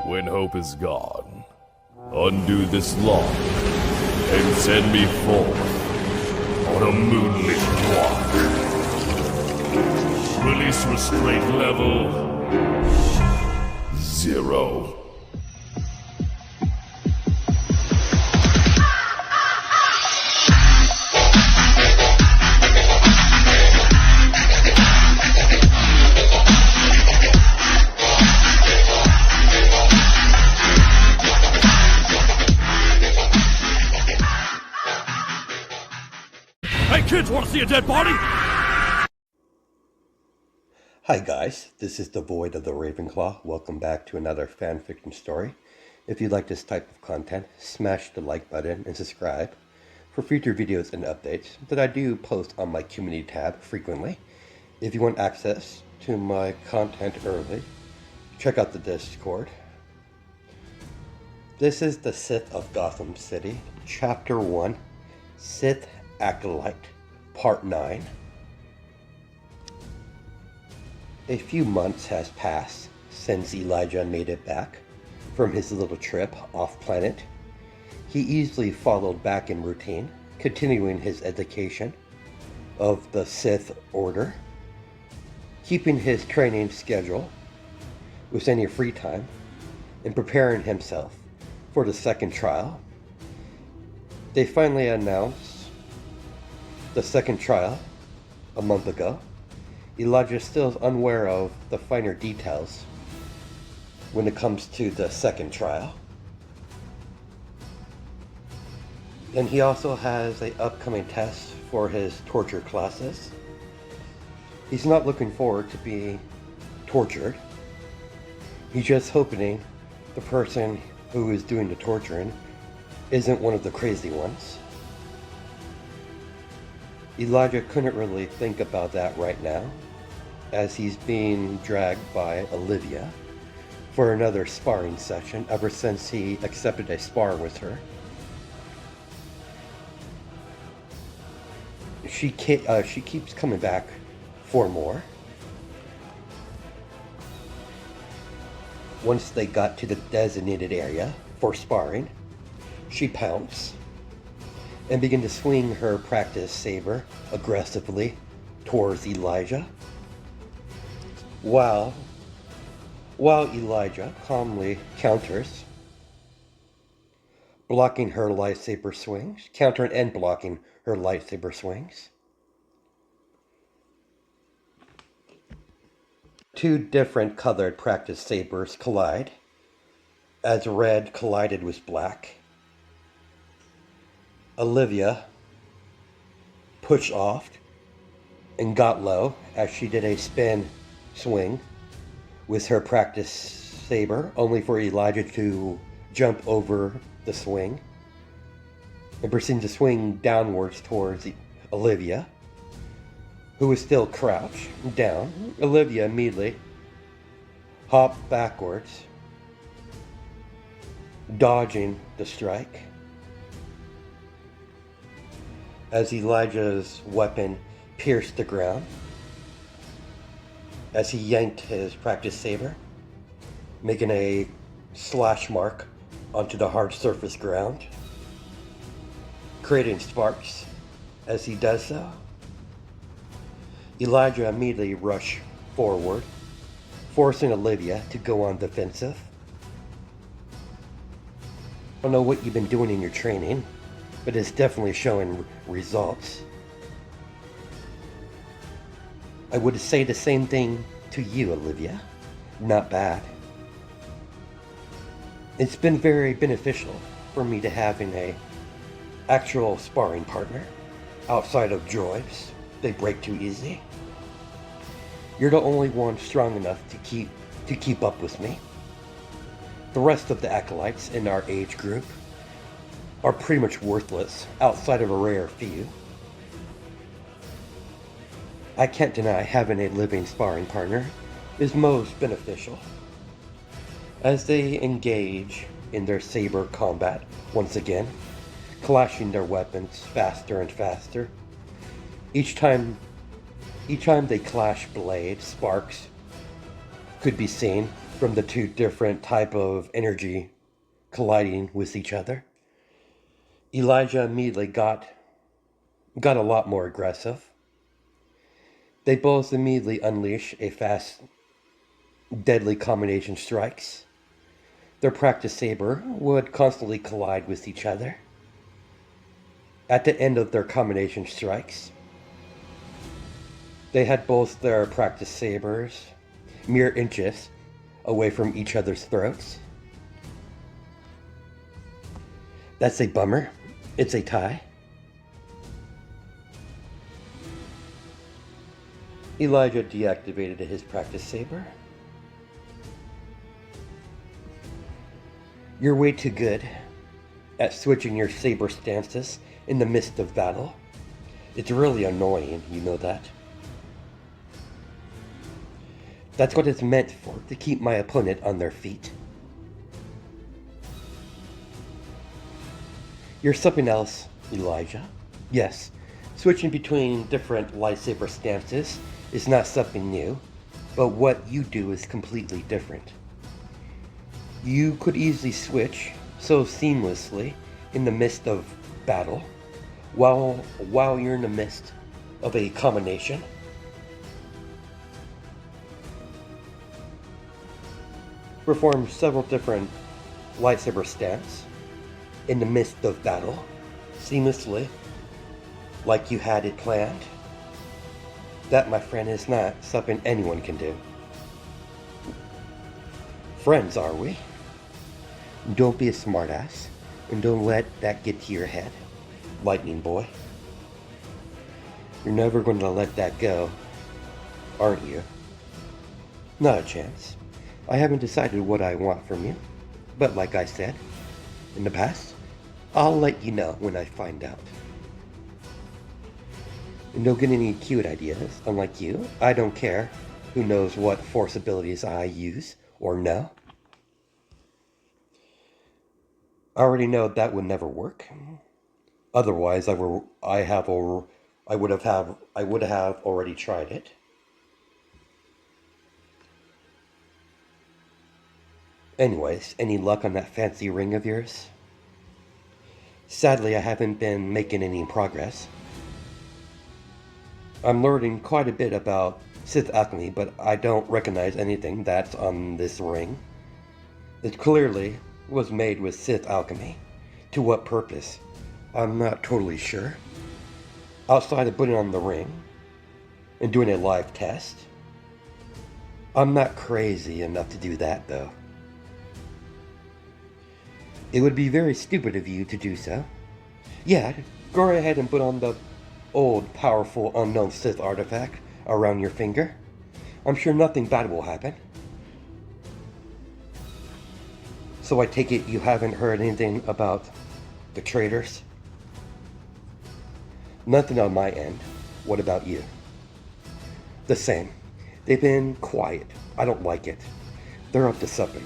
When hope is gone, undo this lock and send me forth on a moonlit walk. Release restraint level 0. Hey kids, wanna see a dead body? Hi guys, this is the Void of the Ravenclaw. Welcome back to another fanfiction story. If you like this type of content, smash the like button and subscribe for future videos and updates that I do post on my community tab frequently. If you want access to my content early, check out the Discord. This is the Sith of Gotham City, Chapter 1, Sith Acolyte, Part 9. A few months has passed since Elijah made it back from his little trip off-planet. He easily followed back in routine, continuing his education of the Sith Order, keeping his training schedule with any free time, and preparing himself for the second trial. They finally announced the second trial a month ago. Elijah still is unaware of the finer details when it comes to the second trial. And he also has an upcoming test for his torture classes. He's not looking forward to being tortured. He's just hoping the person who is doing the torturing isn't one of the crazy ones. Elijah couldn't really think about that right now, as he's being dragged by Olivia for another sparring session ever since he accepted a spar with her. She keeps coming back for more. Once they got to the designated area for sparring, she pounced and began to swing her practice saber aggressively towards Elijah, while Elijah calmly counters, blocking her lightsaber swings, countering and blocking her lightsaber swings. Two different colored practice sabers collide, as red collided with black. Olivia pushed off and got low as she did a spin swing with her practice saber, only for Elijah to jump over the swing and proceed to swing downwards towards Olivia, who was still crouched down. Olivia immediately hopped backwards, dodging the strike, as Elijah's weapon pierced the ground, as he yanked his practice saber, making a slash mark onto the hard surface ground, creating sparks as he does so. Elijah immediately rushed forward, forcing Olivia to go on defensive. I don't know what you've been doing in your training, but it's definitely showing results. I would say the same thing to you, Olivia. Not bad. It's been very beneficial for me to having a actual sparring partner outside of droids. They break too easy. You're the only one strong enough to keep up with me. The rest of the acolytes in our age group are pretty much worthless outside of a rare few. I can't deny having a living sparring partner is most beneficial. As they engage in their saber combat once again, clashing their weapons faster and faster. Each time they clash blades, sparks could be seen from the two different type of energy colliding with each other. Elijah immediately got a lot more aggressive. They both immediately unleash a fast, deadly combination strikes. Their practice saber would constantly collide with each other. At the end of their combination strikes, they had both their practice sabers mere inches away from each other's throats. That's a bummer. It's a tie. Elijah deactivated his practice saber. You're way too good at switching your saber stances in the midst of battle. It's really annoying, you know that. That's what it's meant for, to keep my opponent on their feet. You're something else, Elijah. Yes, switching between different lightsaber stances is not something new, but what you do is completely different. You could easily switch so seamlessly in the midst of battle while you're in the midst of a combination. Perform several different lightsaber stance in the midst of battle seamlessly like you had it planned. That, my friend, is not something anyone can do. Friends, are we? Don't be a smartass, and don't let that get to your head, Lightning Boy. You're never going to let that go, aren't you? Not a chance. I haven't decided what I want from you, but like I said in the past, I'll let you know when I find out. And don't get any cute ideas. Unlike you, I don't care who knows what force abilities I use or know. I already know that would never work. Otherwise, I would have already tried it. Anyways, any luck on that fancy ring of yours? Sadly, I haven't been making any progress. I'm learning quite a bit about Sith alchemy, but I don't recognize anything that's on this ring. It clearly was made with Sith alchemy. To what purpose? I'm not totally sure. Outside of putting on the ring and doing a live test, I'm not crazy enough to do that, though. It would be very stupid of you to do so. Yeah, go ahead and put on the old, powerful, unknown Sith artifact around your finger. I'm sure nothing bad will happen. So I take it you haven't heard anything about the traitors? Nothing on my end. What about you? The same. They've been quiet. I don't like it. They're up to something.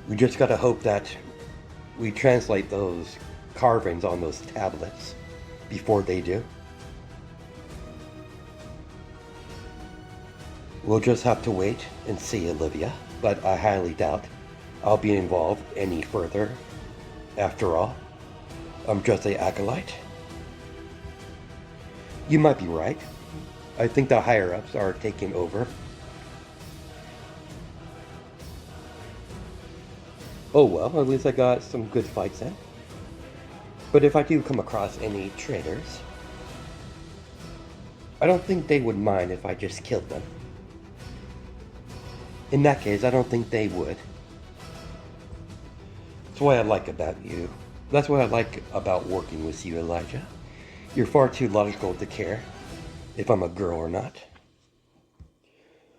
We just gotta hope that we translate those carvings on those tablets before they do. We'll just have to wait and see, Olivia, but I highly doubt I'll be involved any further. After all, I'm just an acolyte. You might be right. I think the higher-ups are taking over. Oh well, at least I got some good fights in. But if I do come across any traitors, I don't think they would mind if I just killed them. In that case, I don't think they would. That's what I like about you. That's what I like about working with you, Elijah. You're far too logical to care if I'm a girl or not.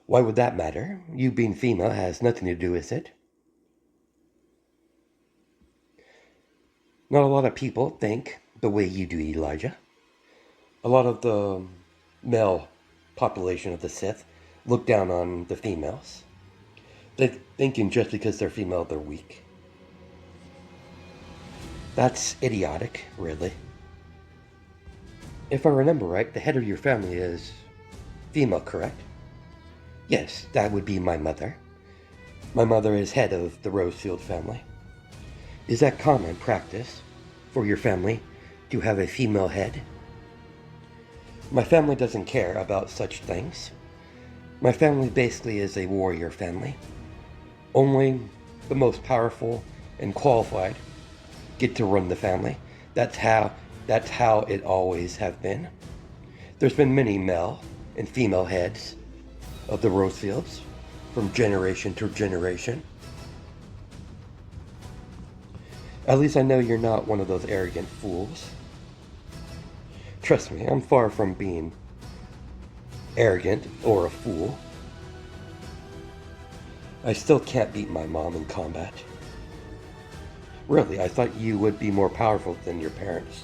Why would that matter? You being female has nothing to do with it. Not a lot of people think the way you do, Elijah. A lot of the male population of the Sith look down on the females. They're thinking just because they're female, they're weak. That's idiotic, really. If I remember right, the head of your family is female, correct? Yes, that would be my mother. My mother is head of the Rosefield family. Is that common practice for your family to have a female head? My family doesn't care about such things. My family basically is a warrior family. Only the most powerful and qualified get to run the family. That's how it always have been. There's been many male and female heads of the Rosefields from generation to generation. At least I know you're not one of those arrogant fools. Trust me, I'm far from being arrogant or a fool. I still can't beat my mom in combat. Really, I thought you would be more powerful than your parents.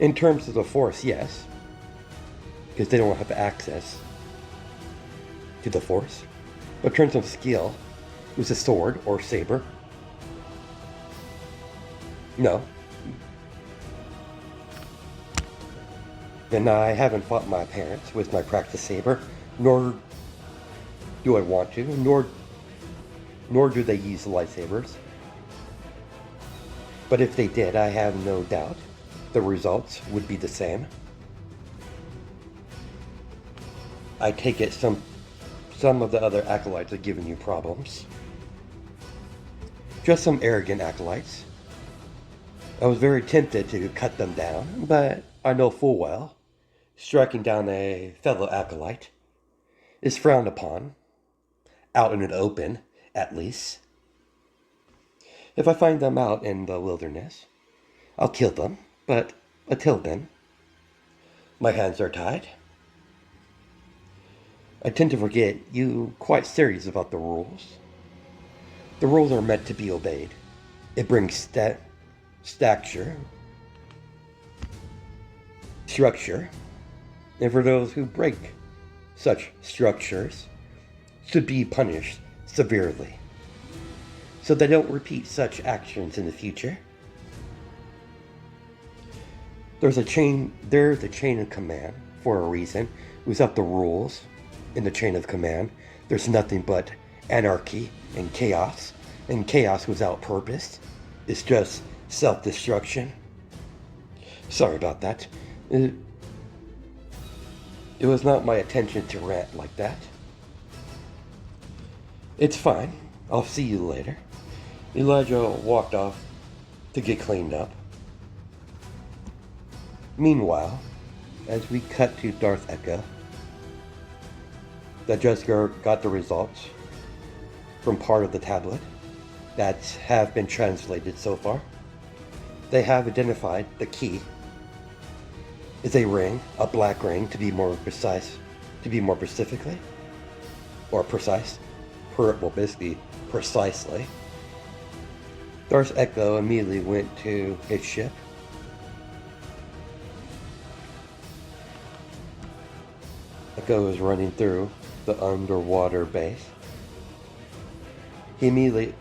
In terms of the Force, yes, because they don't have access to the Force. But in terms of skill, with a sword or saber, no. Then I haven't fought my parents with my practice saber, nor do I want to, nor do they use lightsabers. But if they did, I have no doubt the results would be the same. I take it some of the other acolytes are giving you problems. Just some arrogant acolytes. I was very tempted to cut them down, but I know full well striking down a fellow acolyte is frowned upon, out in the open, at least. If I find them out in the wilderness, I'll kill them, but until then, my hands are tied. I tend to forget you're quite serious about the rules. The rules are meant to be obeyed. It brings structure, and for those who break such structures, should be punished severely, so they don't repeat such actions in the future. There's a chain of command for a reason. Without the rules in the chain of command, there's nothing but anarchy and chaos without purpose is just self-destruction. Sorry about that. It was not my intention to rant like that. It's fine. I'll see you later. Elijah walked off to get cleaned up. Meanwhile, as we cut to Darth Echo, that just got the results from part of the tablet that have been translated so far. They have identified the key is a ring, a black ring to be more precise, precisely. Darth Echo immediately went to his ship. Echo was running through the underwater base. He immediately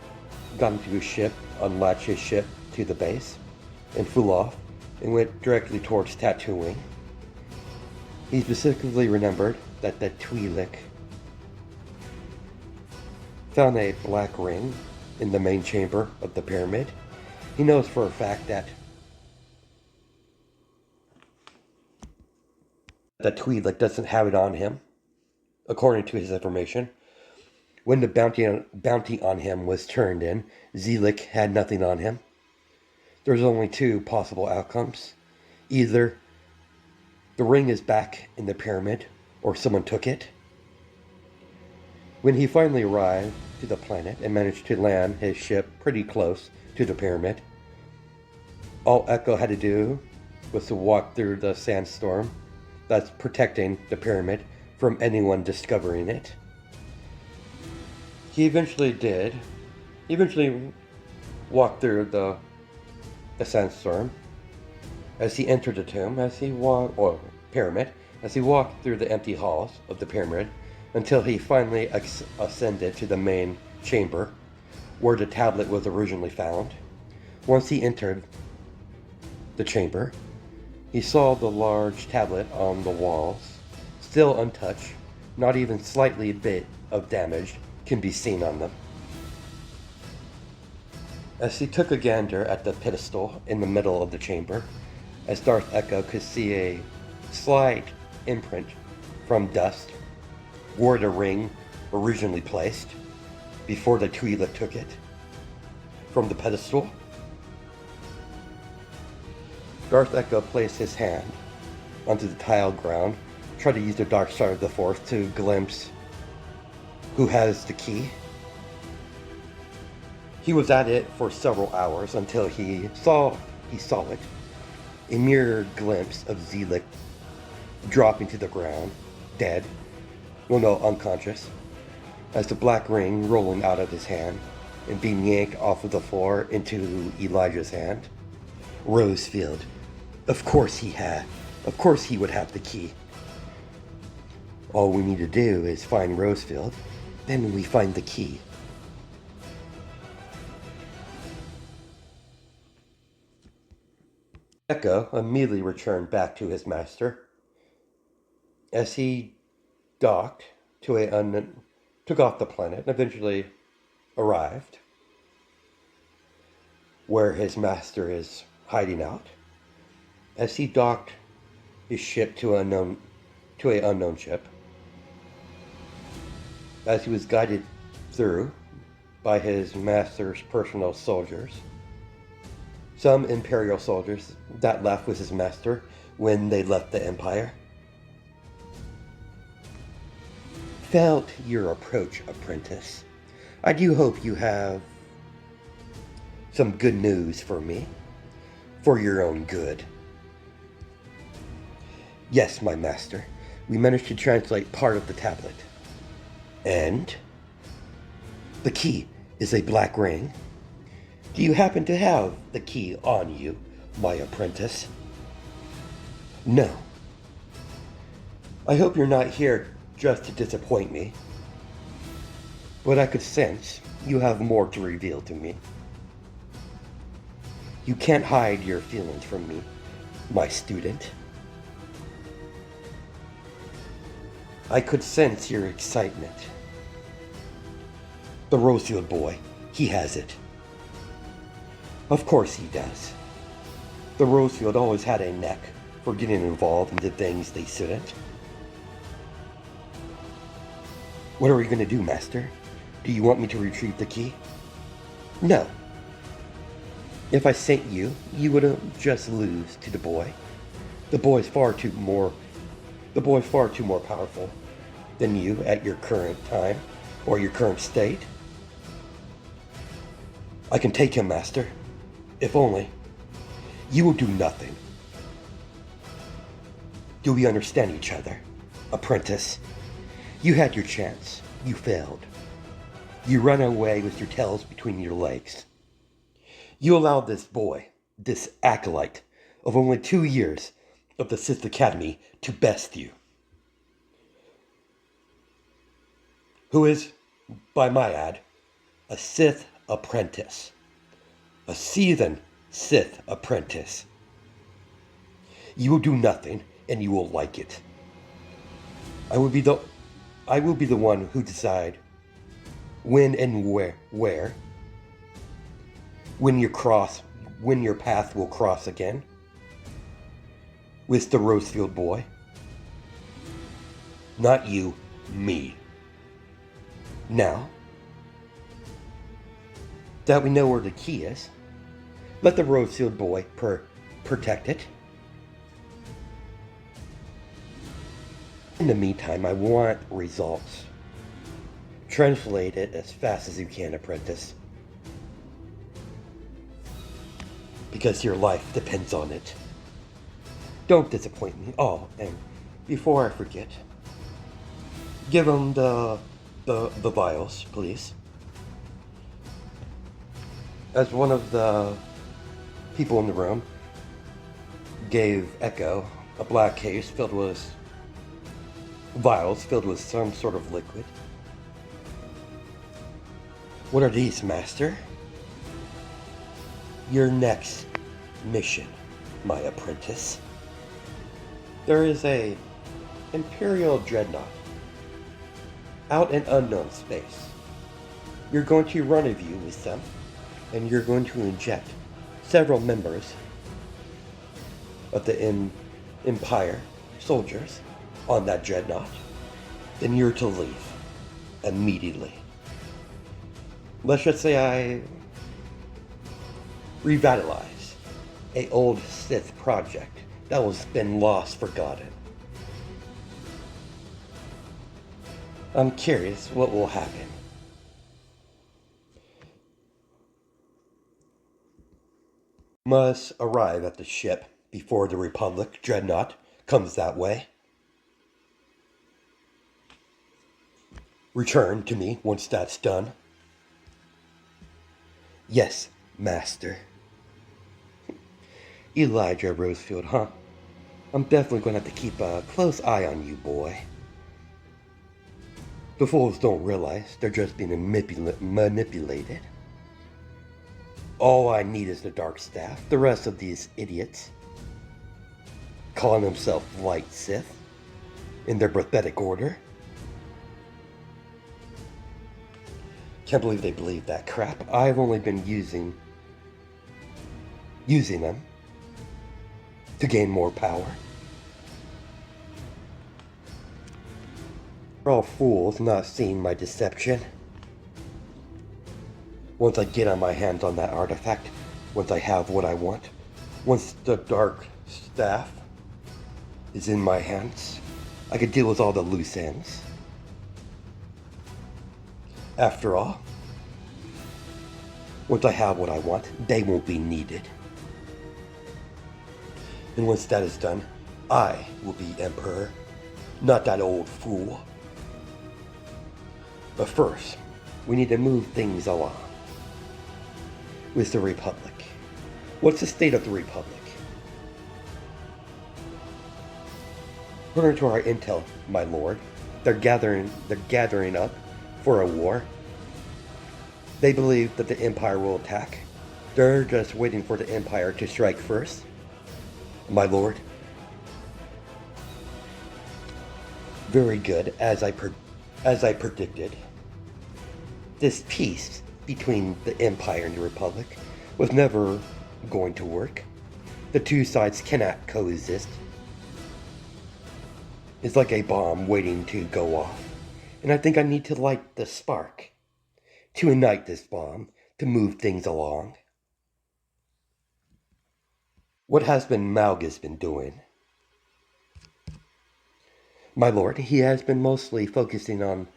got into his ship, unlatched his ship to the base, and flew off and went directly towards Tatooine. He specifically remembered that the Twi'lek found a black ring in the main chamber of the pyramid. He knows for a fact that the Twi'lek doesn't have it on him, according to his information. When the bounty on him was turned in, Zelik had nothing on him. There's only two possible outcomes. Either the ring is back in the pyramid, or someone took it. When he finally arrived to the planet and managed to land his ship pretty close to the pyramid, all Echo had to do was to walk through the sandstorm that's protecting the pyramid from anyone discovering it. He eventually did. He eventually walked through the sandstorm as he entered the tomb, pyramid, as he walked through the empty halls of the pyramid until he finally ascended to the main chamber where the tablet was originally found. Once he entered the chamber, he saw the large tablet on the walls, still untouched Not even slightly a bit of damage can be seen on them. As he took a gander at the pedestal in the middle of the chamber, as Darth Echo could see a slight imprint from dust where the ring originally placed before the Twi'lek took it from the pedestal. Darth Echo placed his hand onto the tiled ground, tried to use the dark side of the Force to glimpse who has the key. He was at it for several hours until he saw it. A mere glimpse of Zelik dropping to the ground, dead, well no, unconscious, as the black ring rolling out of his hand and being yanked off of the floor into Elijah's hand. Rosefield. Of course he would have the key. All we need to do is find Rosefield, then we find the key. Echo immediately returned back to his master. As he took off the planet and eventually arrived where his master is hiding out. As he docked his ship to an unknown ship, as he was guided through by his master's personal soldiers, some Imperial soldiers that left with his master when they left the Empire, felt your approach, apprentice. I do hope you have some good news for me, for your own good. Yes, my master, we managed to translate part of the tablet. And the key is a black ring. Do you happen to have the key on you, my apprentice? No. I hope you're not here just to disappoint me. But I could sense you have more to reveal to me. You can't hide your feelings from me, my student. I could sense your excitement. The Rosefield boy, he has it. Of course he does. The Rosefield always had a knack for getting involved into things they shouldn't. What are we going to do, Master? Do you want me to retrieve the key? No. If I sent you, you would just lose to the boy. The boy's far too more powerful than you at your current time or your current state. I can take him, Master. If only. You will do nothing. Do we understand each other, apprentice? You had your chance. You failed. You ran away with your tails between your legs. You allowed this boy, this acolyte of only 2 years of the Sith Academy, to best you. Who is, by my ad, a Sith apprentice. A seasoned Sith apprentice. You will do nothing, and you will like it. I will be the one who decide when and where. When your path will cross again. With the Rosefield boy. Not you, me. Now that we know where the key is, let the Rosefield boy protect it. In the meantime, I want results. Translate it as fast as you can, apprentice. Because your life depends on it. Don't disappoint me. Oh, and before I forget, give him the vials, please. As one of the people in the room gave Echo a black case filled with vials filled with some sort of liquid. What are these, Master? Your next mission, my apprentice. There is a Imperial dreadnought out in unknown space. You're going to rendezvous with them, and you're going to inject several members of the Empire soldiers on that dreadnought. Then you're to leave immediately. Let's just say I revitalize a old Sith project that was been lost, forgotten. I'm curious what will happen. Must arrive at the ship before the Republic dreadnought comes that way. Return to me once that's done. Yes, Master. Elijah Rosefield, huh? I'm definitely going to have to keep a close eye on you, boy. The fools don't realize they're just being manipulated. All I need is the Dark Staff. The rest of these idiots, calling themselves Light Sith, in their pathetic order. Can't believe they believe that crap. I've only been using them to gain more power. They're all fools not seeing my deception. Once I get on my hands on that artifact, once I have what I want, once the Dark Staff is in my hands, I can deal with all the loose ends. After all, once I have what I want, they won't be needed. And once that is done, I will be Emperor, not that old fool. But first, we need to move things along with the Republic. What's the state of the Republic? According to our intel, my lord, they're gathering up for a war. They believe that the Empire will attack. They're just waiting for the Empire to strike first. My lord. Very good, as I predicted. This peace between the Empire and the Republic was never going to work. The two sides cannot coexist. It's like a bomb waiting to go off. And I think I need to light the spark to ignite this bomb to move things along. What has Malgus been doing? My lord, he has been mostly focusing on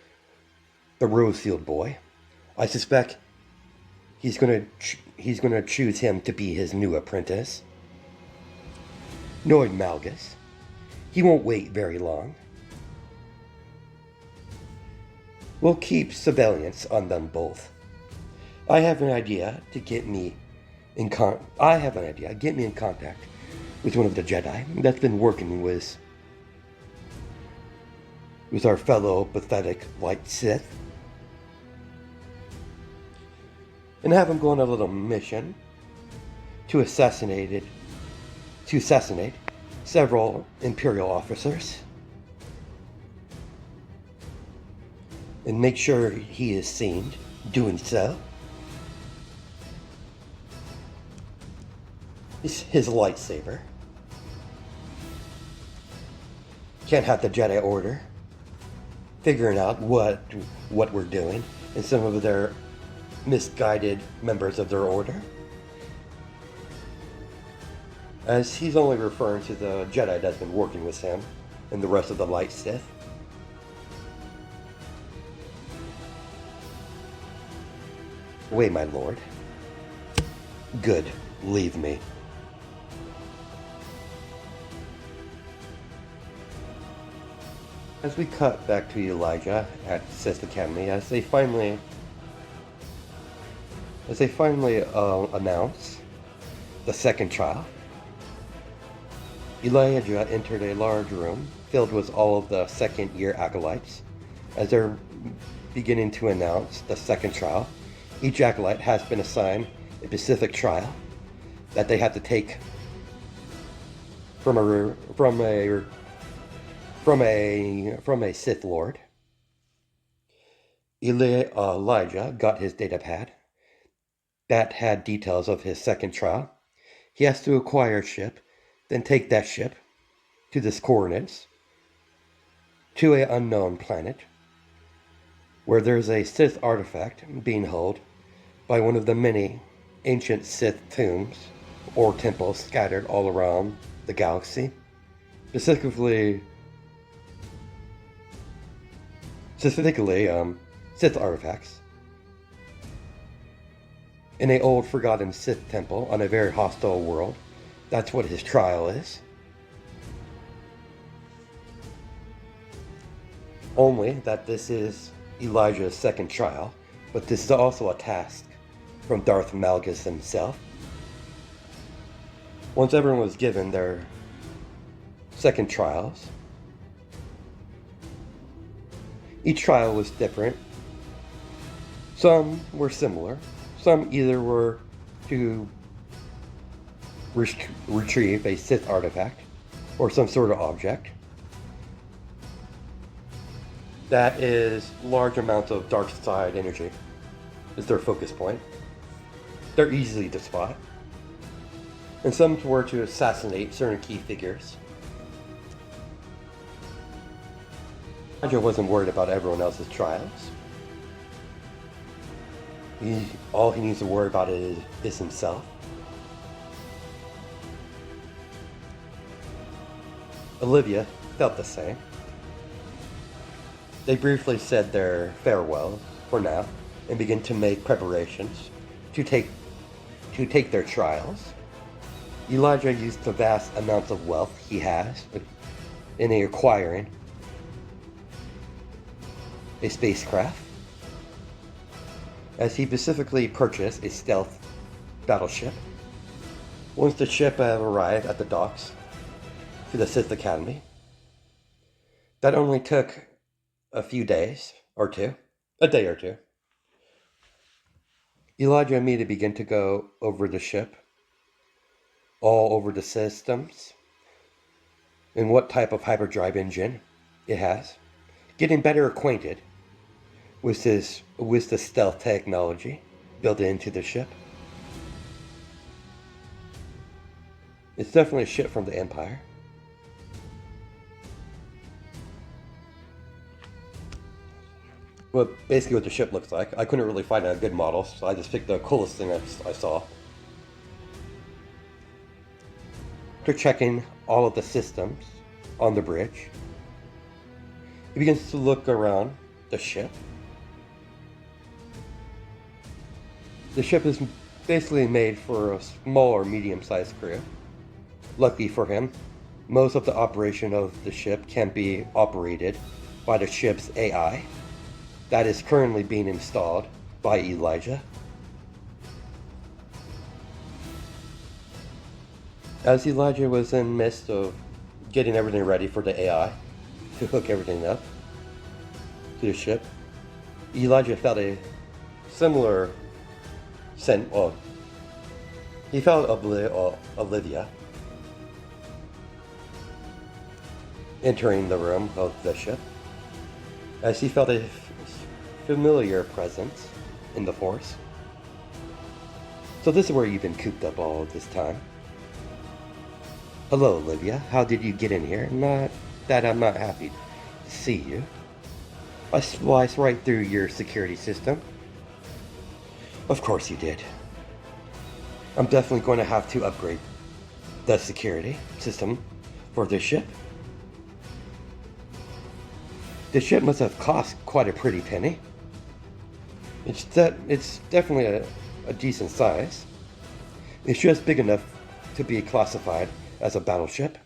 the Rosefield boy. I suspect he's gonna choose him to be his new apprentice. Knowing Malgus, he won't wait very long. We'll keep surveillance on them both. I have an idea to get me in contact with one of the Jedi that's been working with our fellow pathetic Light Sith, and have him go on a little mission to assassinate several Imperial officers, and make sure he is seen doing so. His lightsaber. Can't have the Jedi Order figuring out what we're doing, and some of their misguided members of their order. As he's only referring to the Jedi that's been working with him and the rest of the Light Sith. Wait, my lord. Good. Leave me. As we cut back to Elijah at Sith Academy, as they finally announce the second trial, Elijah entered a large room filled with all of the second-year acolytes. As they're beginning to announce the second trial, each acolyte has been assigned a specific trial that they have to take from a Sith Lord. Elijah got his data pad that had details of his second trial. He has to acquire a ship, then take that ship to this coordinates to an unknown planet where there's a Sith artifact being held by one of the many ancient Sith tombs or temples scattered all around the galaxy, specifically Sith artifacts in an old forgotten Sith temple on a very hostile world. That's what his trial is. Only that this is Elijah's second trial, but this is also a task from Darth Malgus himself. Once everyone was given their second trials, each trial was different. Some were similar. Some either were to retrieve a Sith artifact or some sort of object that is large amounts of dark side energy is their focus point. They're easily to spot. And some were to assassinate certain key figures. Elijah wasn't worried about everyone else's trials. All he needs to worry about is himself. Olivia felt the same. They briefly said their farewells for now and began to make preparations to take their trials. Elijah used the vast amounts of wealth he has in acquiring a spacecraft, as he specifically purchased a stealth battleship. Once the ship had arrived at the docks to the Sith Academy, that only took a few days or two, a day or two. Elijah immediately began to go over the ship, all over the systems, and what type of hyperdrive engine it has, getting better acquainted with the stealth technology built into the ship. It's definitely a ship from the Empire. But basically what the ship looks like. I couldn't really find a good model, so I just picked the coolest thing I saw. After checking all of the systems on the bridge, he begins to look around the ship. The ship is basically made for a small or medium-sized crew. Lucky for him, most of the operation of the ship can be operated by the ship's AI that is currently being installed by Elijah. As Elijah was in the midst of getting everything ready for the AI to hook everything up to the ship, Elijah felt a similar sense. He felt Olivia entering the room of the ship, as he felt a familiar presence in the Force. So this is where you've been cooped up all this time. Hello, Olivia. How did you get in here? Not that I'm not happy to see you. I spliced right through your security system. Of course you did. I'm definitely going to have to upgrade the security system for this ship. The ship must have cost quite a pretty penny. It's definitely a decent size. It's just big enough to be classified as a battleship.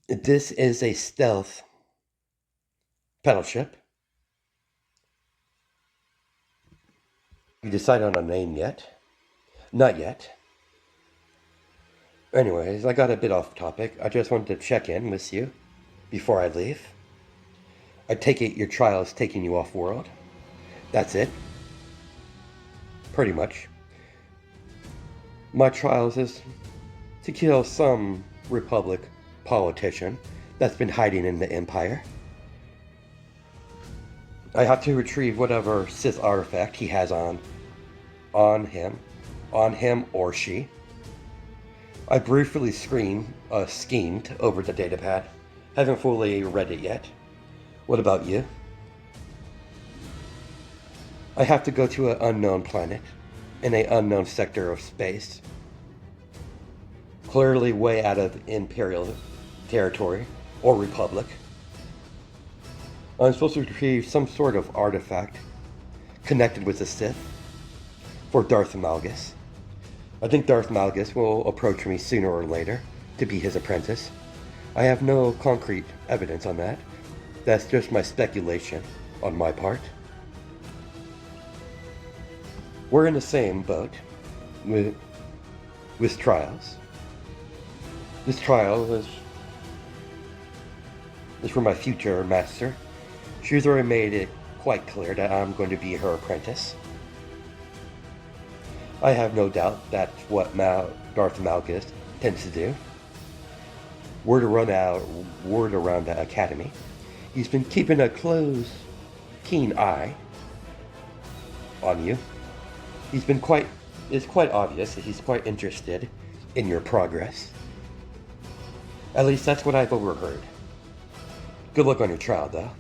This is a stealth battleship. You decided on a name yet? Not yet. Anyways, I got a bit off topic. I just wanted to check in with you before I leave. I take it your trial is taking you off world. That's it. Pretty much. My trials is to kill some Republic politician that's been hiding in the Empire. I have to retrieve whatever Sith artifact he has on him or she. I briefly schemed over the datapad. Haven't fully read it yet. What about you? I have to go to an unknown planet in an unknown sector of space. Clearly way out of Imperial territory or Republic. I'm supposed to retrieve some sort of artifact connected with the Sith for Darth Malgus. I think Darth Malgus will approach me sooner or later to be his apprentice. I have no concrete evidence on that. That's just my speculation on my part. We're in the same boat with trials. This trial is for my future master. She's already made it quite clear that I'm going to be her apprentice. I have no doubt that's what Darth Malgus tends to do. Word around the academy. He's been keeping a keen eye on you. It's quite obvious that he's quite interested in your progress. At least that's what I've overheard. Good luck on your trial, though.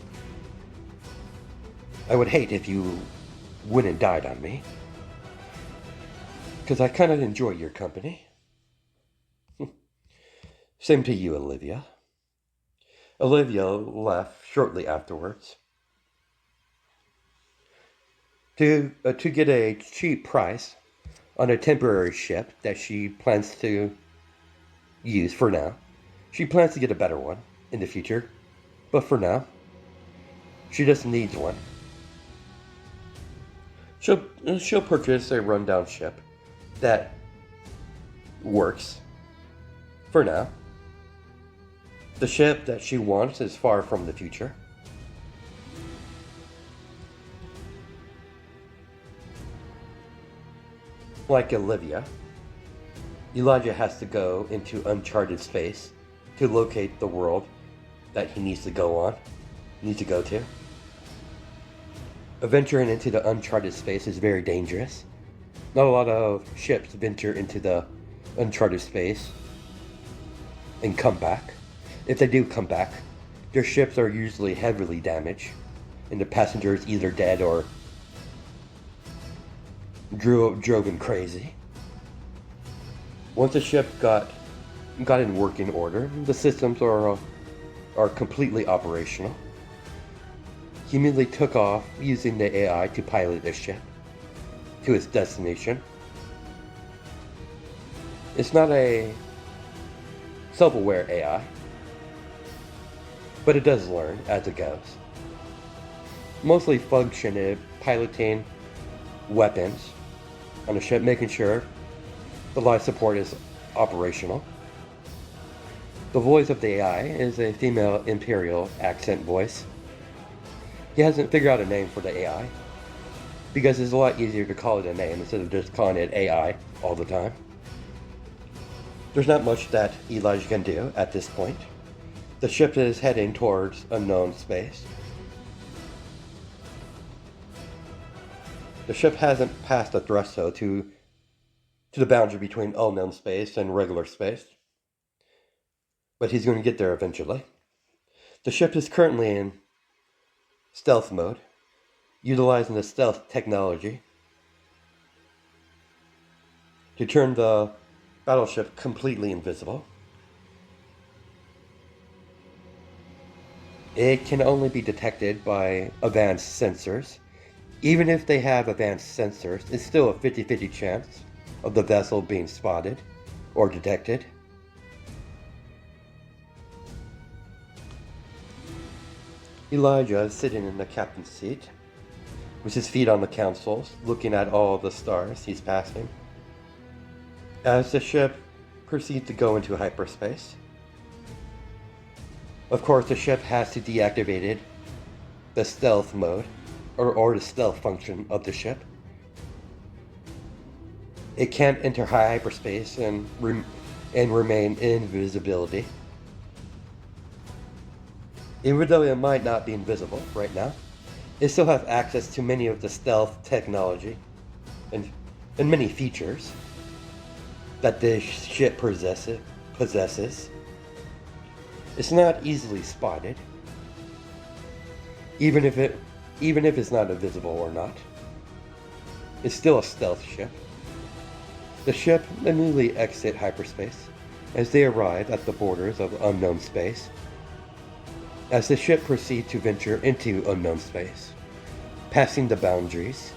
I would hate if you went and died on me. Because I kind of enjoy your company. Same to you, Olivia. Olivia left shortly afterwards to get a cheap price on a temporary ship that she plans to use for now. She plans to get a better one in the future, but for now, she just needs one. She'll purchase a rundown ship that works for now. The ship that she wants is far from the future. Like Olivia, Elijah has to go into uncharted space to locate the world that he needs to go to. Venturing into the uncharted space is very dangerous. Not a lot of ships venture into the uncharted space and come back. If they do come back, their ships are usually heavily damaged, and the passengers either dead or driven crazy. Once the ship got in working order, the systems are completely operational. He immediately took off using the AI to pilot the ship to its destination. It's not a self-aware AI, but it does learn as it goes. Mostly functioned piloting weapons on the ship, making sure the life support is operational. The voice of the AI is a female Imperial accent voice. He hasn't figured out a name for the AI, because it's a lot easier to call it a name instead of just calling it AI all the time. There's not much that Elijah can do at this point. The ship is heading towards unknown space. The ship hasn't passed the threshold to the boundary between unknown space and regular space, but he's going to get there eventually. The ship is currently in stealth mode, utilizing the stealth technology to turn the battleship completely invisible. It can only be detected by advanced sensors. Even if they have advanced sensors, it's still a 50-50 chance of the vessel being spotted or detected. Elijah is sitting in the captain's seat, with his feet on the consoles, looking at all the stars he's passing. As the ship proceeds to go into hyperspace, of course the ship has to deactivate the stealth mode, or the stealth function of the ship. It can't enter high hyperspace and remain in invisibility. Even though it might not be invisible right now, It still has access to many of the stealth technology and, and many features that this ship possesses. It's not easily spotted, even if it's not invisible or not. It's still a stealth ship. The ship immediately exit hyperspace as they arrive at the borders of unknown space. As the ship proceeds to venture into unknown space, passing the boundaries,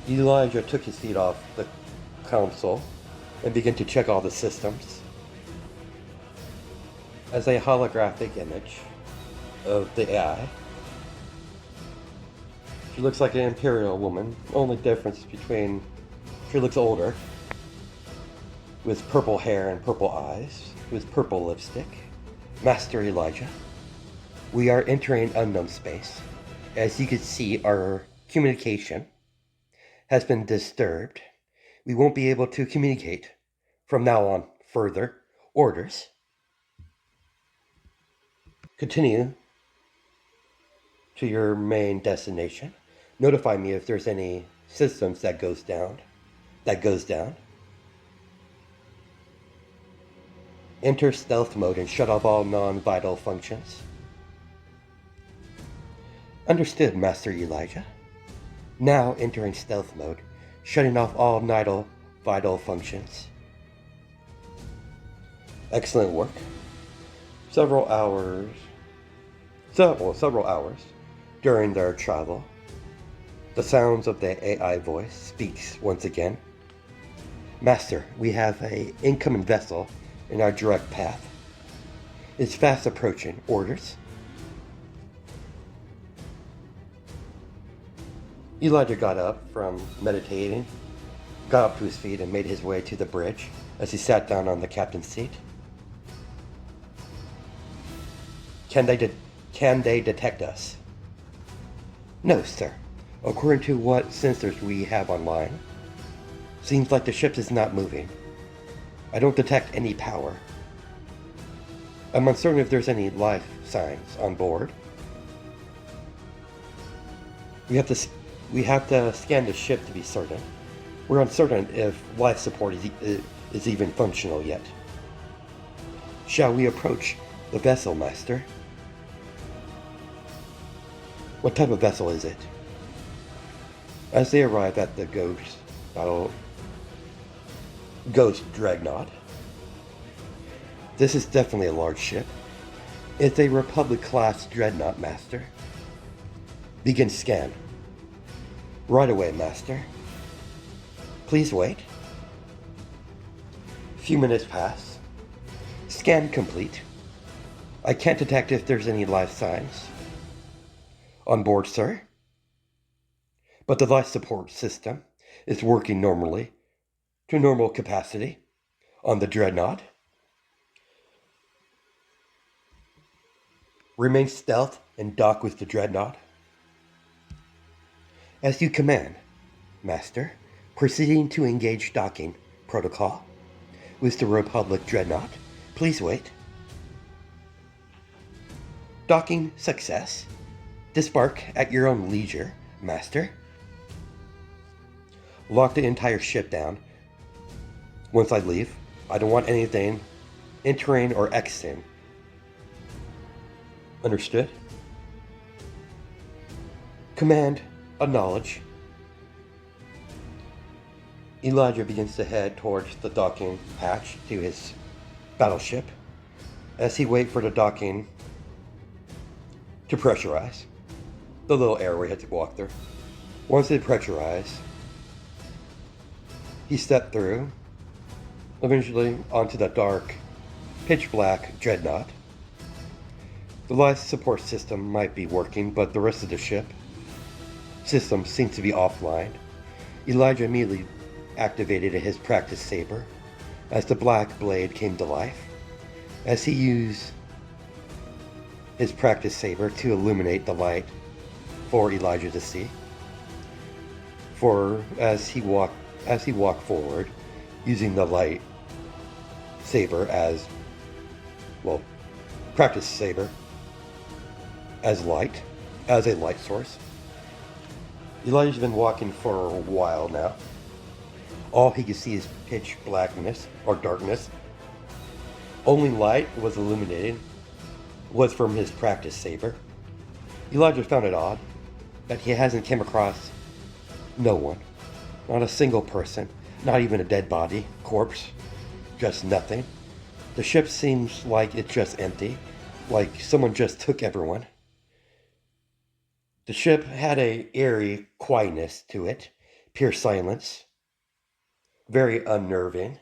Elijah took his feet off the console and began to check all the systems. As a holographic image of the AI, she looks like an imperial woman. Only difference between she looks older, with purple hair and purple eyes, with purple lipstick. Master Elijah, we are entering unknown space. As you can see, our communication has been disturbed. We won't be able to communicate from now on. Further orders. Continue to your main destination. Notify me if there's any systems that goes down. Enter stealth mode and shut off all non-vital functions. Understood, Master Elijah. Now entering stealth mode, shutting off all vital functions. Excellent work. Several hours during their travel, the sounds of the AI voice speaks once again. Master, we have an incoming vessel in our direct path. It's fast approaching. Orders? Elijah got up from meditating, got up to his feet and made his way to the bridge as he sat down on the captain's seat. Can they detect us? No, sir. According to what sensors we have online, seems like the ship is not moving. I don't detect any power. I'm uncertain if there's any life signs on board. We have to scan the ship to be certain. We're uncertain if life support is even functional yet. Shall we approach the vessel, Master? What type of vessel is it? As they arrive at the Ghost Dreadnought. This is definitely a large ship. It's a Republic-class Dreadnought, Master. Begin scan. Right away, Master. Please wait. A few minutes pass. Scan complete. I can't detect if there's any life signs. On board, sir. But the life support system is working normally, to normal capacity, on the Dreadnought. Remain stealth and dock with the Dreadnought. As you command, Master. Proceeding to engage docking protocol with the Republic Dreadnought. Please wait. Docking success. Disembark at your own leisure, Master. Lock the entire ship down. Once I leave, I don't want anything entering or exiting. Understood? Command, acknowledge. Elijah begins to head towards the docking hatch to his battleship as he waits for the docking to pressurize. The little airway had to walk through. Once it pressurized, he stepped through, eventually onto the dark, pitch-black Dreadnought. The life support system might be working, but the rest of the ship system seems to be offline. Elijah immediately activated his practice saber as the black blade came to life. As he used his practice saber to illuminate the light for Elijah to see. For as he walked forward, using the light saber as practice saber as light, as a light source. Elijah's been walking for a while now. All he could see is pitch blackness or darkness. Only light was illuminated was from his practice saber. Elijah found it odd that he hasn't come across no one, not a single person, not even a dead body, corpse, just nothing. The ship seems like it's just empty, like someone just took everyone. The ship had a eerie quietness to it, pure silence, very unnerving.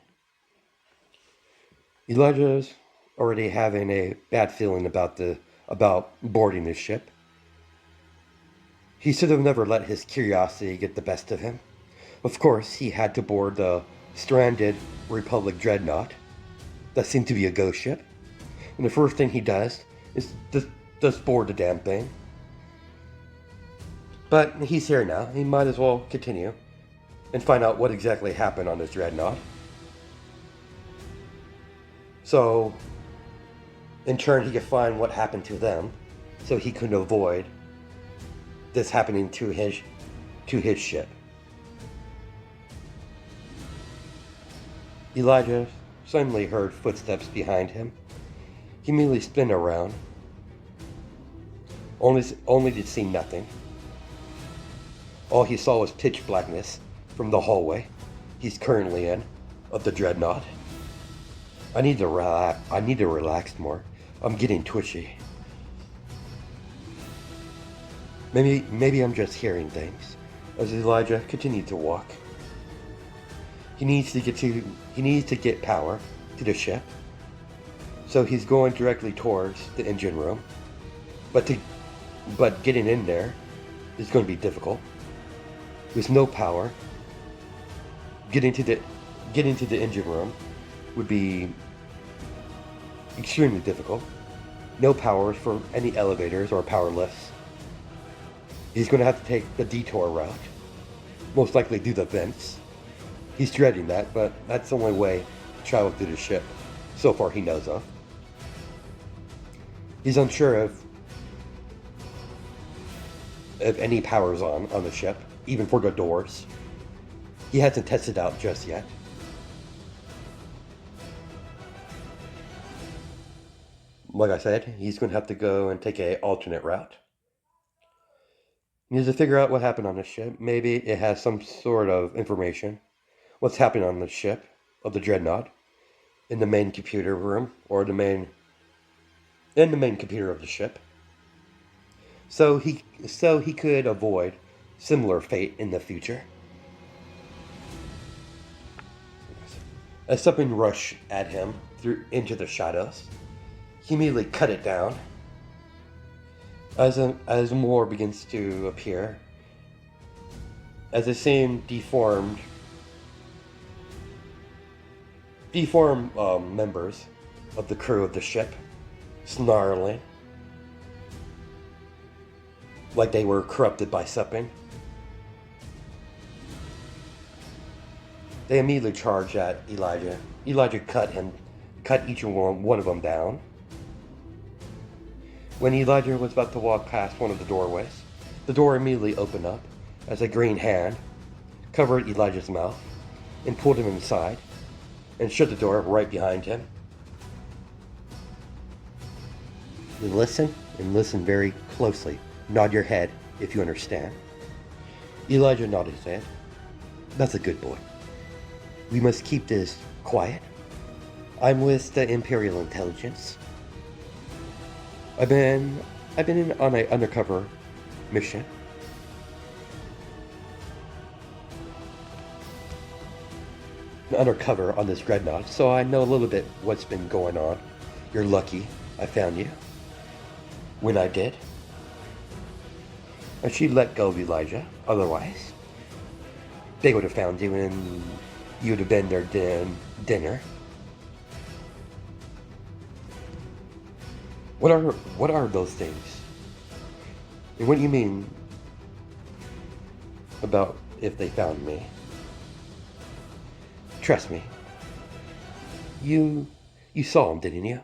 Elijah's already having a bad feeling about boarding this ship. He should have never let his curiosity get the best of him. Of course, he had to board the stranded Republic dreadnought. That seemed to be a ghost ship. And the first thing he does is just board the damn thing. But he's here now. He might as well continue and find out what exactly happened on this dreadnought. So, in turn, he could find what happened to them, so he could avoid this happening to his ship. Elijah suddenly heard footsteps behind him. He immediately spun around, only to see nothing. All he saw was pitch blackness from the hallway he's currently in of the dreadnought. I need to relax more. I'm getting twitchy. Maybe I'm just hearing things. As Elijah continued to walk, he needs to get power to the ship. So he's going directly towards the engine room. But getting in there is going to be difficult. With no power, getting to the engine room would be extremely difficult. No power for any elevators or power lifts. He's going to have to take the detour route, most likely through the vents. He's dreading that, but that's the only way to travel through the ship, so far he knows of. He's unsure if any power's on the ship, even for the doors. He hasn't tested out just yet. Like I said, he's going to have to go and take an alternate route. He needs to figure out what happened on the ship. Maybe it has some sort of information. What's happening on the ship of the dreadnought in the main computer room or in the main computer of the ship. So he could avoid similar fate in the future. As something rushed at him into the shadows, he immediately cut it down. As more begins to appear, as the same deformed members of the crew of the ship, snarling like they were corrupted by something. They immediately charged at Elijah. Elijah cut each one of them down. When Elijah was about to walk past one of the doorways, the door immediately opened up as a green hand covered Elijah's mouth and pulled him inside and shut the door right behind him. You listen and listen very closely. Nod your head if you understand. Elijah nodded his head. That's a good boy. We must keep this quiet. I'm with the Imperial Intelligence. I've been on an undercover mission. Undercover on this dreadnought, so I know a little bit what's been going on. You're lucky I found you. When I did. And she let go of Elijah. Otherwise, they would have found you and you'd have been their dinner. What are those things? And what do you mean about if they found me? Trust me. You saw them, didn't you?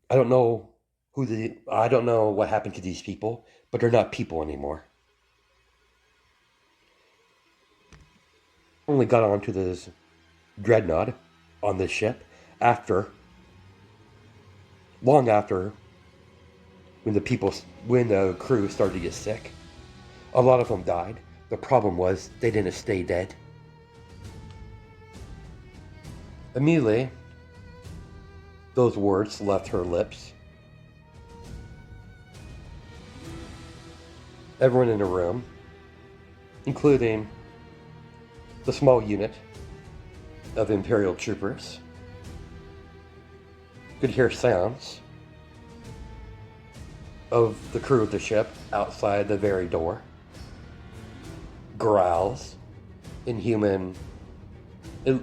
I don't know I don't know what happened to these people, but they're not people anymore. Only got onto this dreadnought on this ship after, long after, when the crew started to get sick. A lot of them died. The problem was they didn't stay dead. Immediately, those words left her lips. Everyone in the room, including the small unit of Imperial troopers, could hear sounds of the crew of the ship outside the very door. Growls, inhuman. It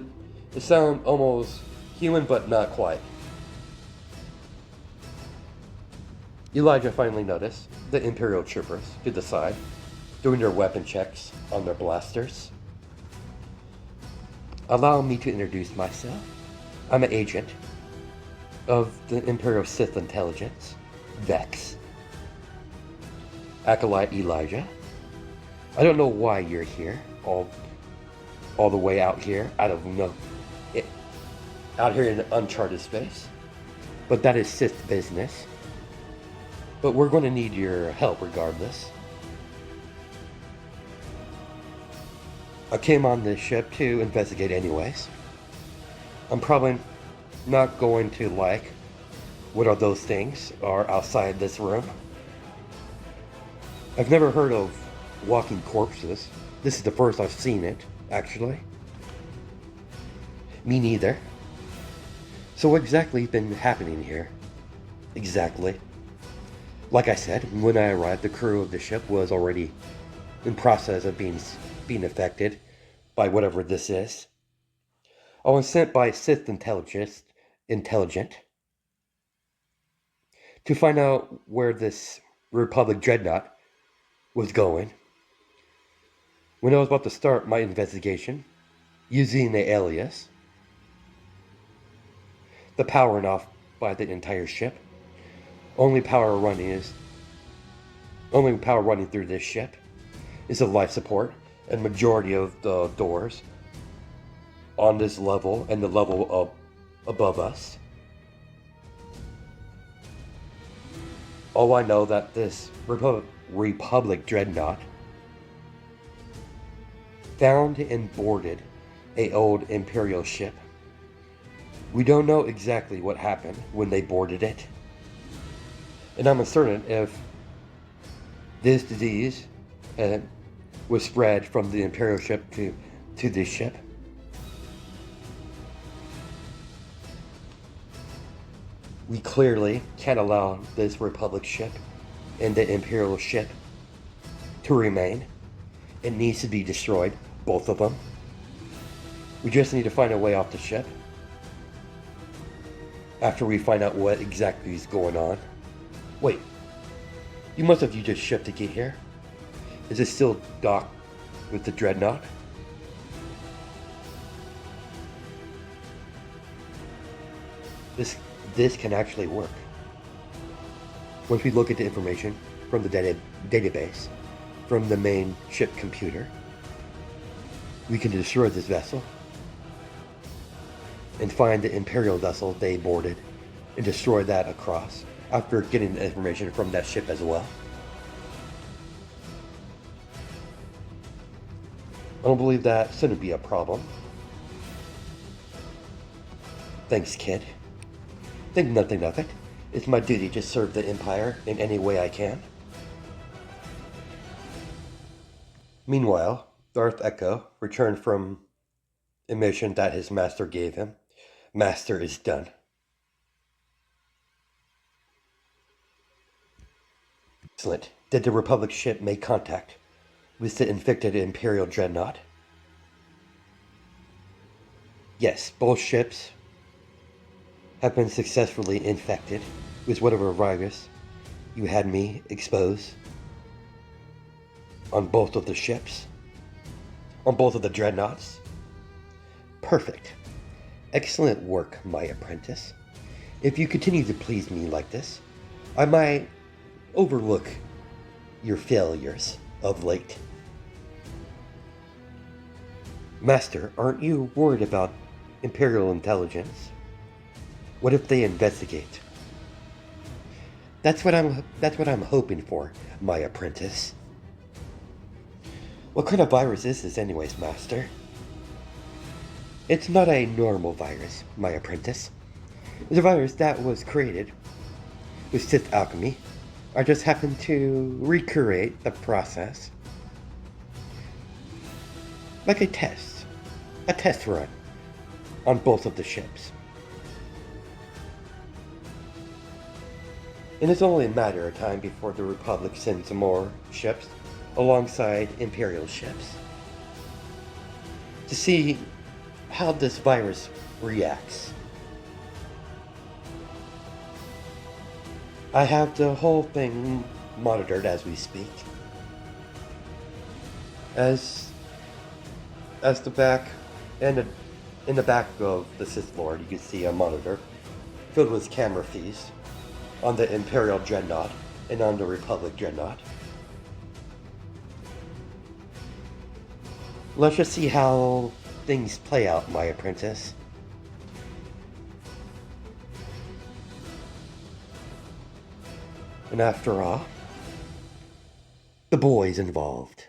sounded almost human, but not quite. Elijah finally noticed the Imperial troopers to the side, doing their weapon checks on their blasters. Allow me to introduce myself. I'm an agent of the Imperial Sith Intelligence, Vex. Acolyte Elijah. I don't know why you're here, all the way out here. I don't know. Out here in uncharted space. But that is Sith business. But we're going to need your help regardless. I came on this ship to investigate anyways. I'm probably not going to like what are those things are outside this room. I've never heard of walking corpses. This is the first I've seen it, actually. Me neither. So what exactly has been happening here? Exactly. Like I said, when I arrived, the crew of the ship was already in process of being affected by whatever this is. I was sent by Sith Intelligent to find out where this Republic dreadnought was going. When I was about to start my investigation, using the alias, the power went off by the entire ship. Only power running through this ship is the life support, and majority of the doors on this level and the level above us. All I know that this Republic dreadnought found and boarded an old Imperial ship. We don't know exactly what happened when they boarded it. And I'm uncertain if this disease was spread from the Imperial ship to this ship. We clearly can't allow this Republic ship and the Imperial ship to remain. It needs to be destroyed, both of them. We just need to find a way off the ship after we find out what exactly is going on. Wait, you must have used a ship to get here. Is it still docked with the dreadnought? This can actually work. Once we look at the information from the database, from the main ship computer, we can destroy this vessel and find the Imperial vessel they boarded and destroy that across after getting the information from that ship as well. I don't believe that shouldn't be a problem. Thanks, kid. Think nothing of it. It's my duty to serve the Empire in any way I can. Meanwhile, Darth Echo returned from a mission that his master gave him. Master is done. Excellent. Did the Republic ship make contact with the infected Imperial dreadnought? Yes, both ships have been successfully infected with whatever virus you had me expose on both of the ships, on both of the dreadnoughts. Perfect. Excellent work, my apprentice. If you continue to please me like this, I might overlook your failures of late. Master, aren't you worried about Imperial intelligence? What if they investigate? That's what I'm hoping for, my apprentice. What kind of virus is this anyways, Master? It's not a normal virus, my apprentice. It's a virus that was created with Sith alchemy. I just happened to recreate the process like a test run on both of the ships. And it's only a matter of time before the Republic sends some more ships alongside Imperial ships to see how this virus reacts. I have the whole thing monitored as we speak. As the back and in the back of the Sith Lord, you can see a monitor filled with camera feeds on the Imperial Dreadnought and on the Republic Dreadnought. Let's just see how things play out, my apprentice. And after all, the boy's involved.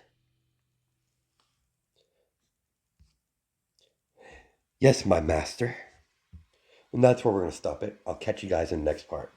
Yes, my master. And that's where we're going to stop it. I'll catch you guys in the next part.